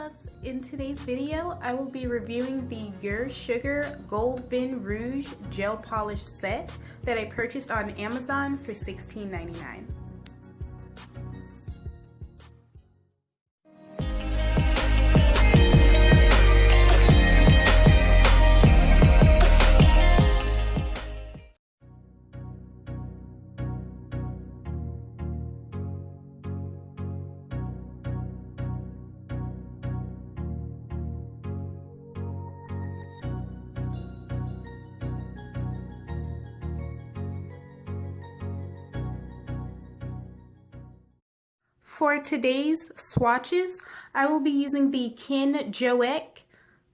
loves! In today's video, I will be reviewing the Your Sugar Gold Vin Rouge Gel Polish Set that I purchased on Amazon for $16.99. For today's swatches, I will be using the KINJOEK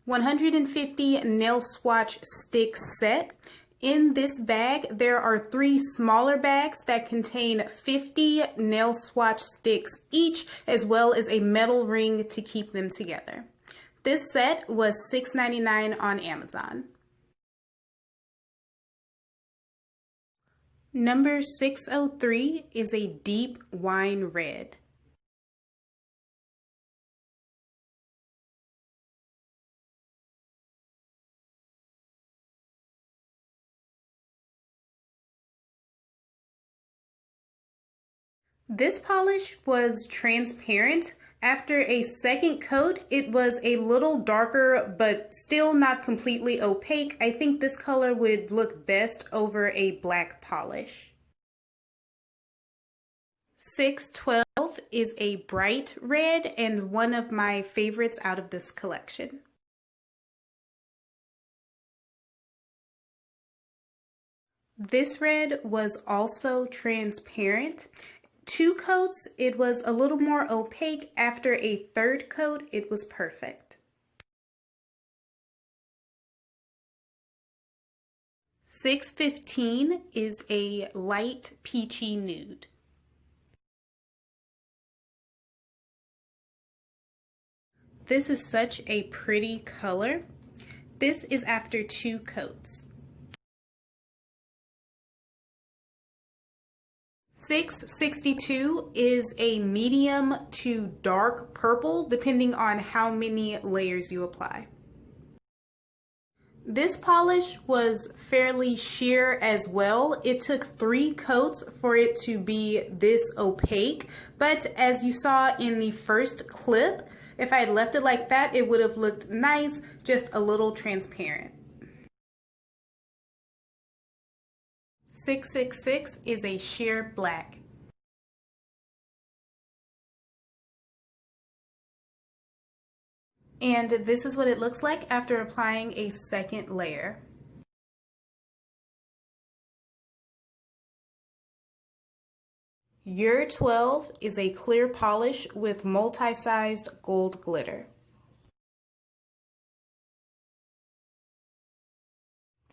150 nail swatch stick set. In this bag, there are 3 smaller bags that contain 50 nail swatch sticks each, as well as a metal ring to keep them together. This set was $6.99 on Amazon. Number 603 is a deep wine red. This polish was transparent. After a second coat, it was a little darker, but still not completely opaque. I think this color would look best over a black polish. 612 is a bright red and one of my favorites out of this collection. This red was also transparent. 2 coats, it was a little more opaque. After a 3rd coat, it was perfect. 615 is a light peachy nude. This is such a pretty color. This is after 2 coats. 662 is a medium to dark purple, depending on how many layers you apply. This polish was fairly sheer as well. It took 3 coats for it to be this opaque, but as you saw in the first clip, if I had left it like that, it would have looked nice, just a little transparent. 666 is a sheer black. And this is what it looks like after applying a second layer. Your 12 is a clear polish with multi-sized gold glitter.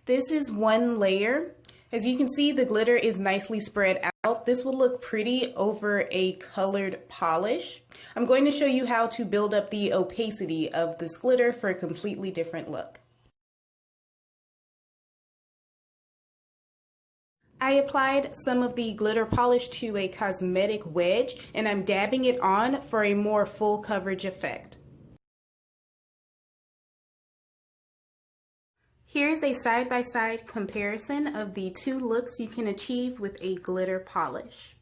This is 1 layer. As you can see, the glitter is nicely spread out. This will look pretty over a colored polish. I'm going to show you how to build up the opacity of this glitter for a completely different look. I applied some of the glitter polish to a cosmetic wedge, and I'm dabbing it on for a more full coverage effect. Here's a side-by-side comparison of the 2 looks you can achieve with a glitter polish.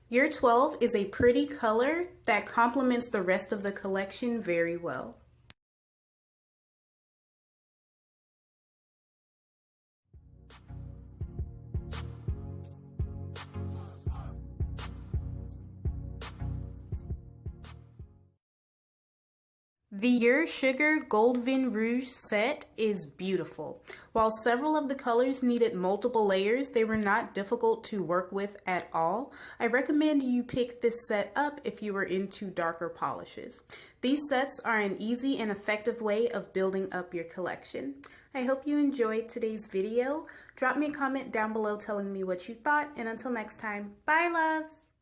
Your 12 is a pretty color that complements the rest of the collection very well. The Your Sugar Gold Vin Rouge set is beautiful. While several of the colors needed multiple layers, they were not difficult to work with at all. I recommend you pick this set up if you are into darker polishes. These sets are an easy and effective way of building up your collection. I hope you enjoyed today's video. Drop me a comment down below telling me what you thought, and until next time, bye loves!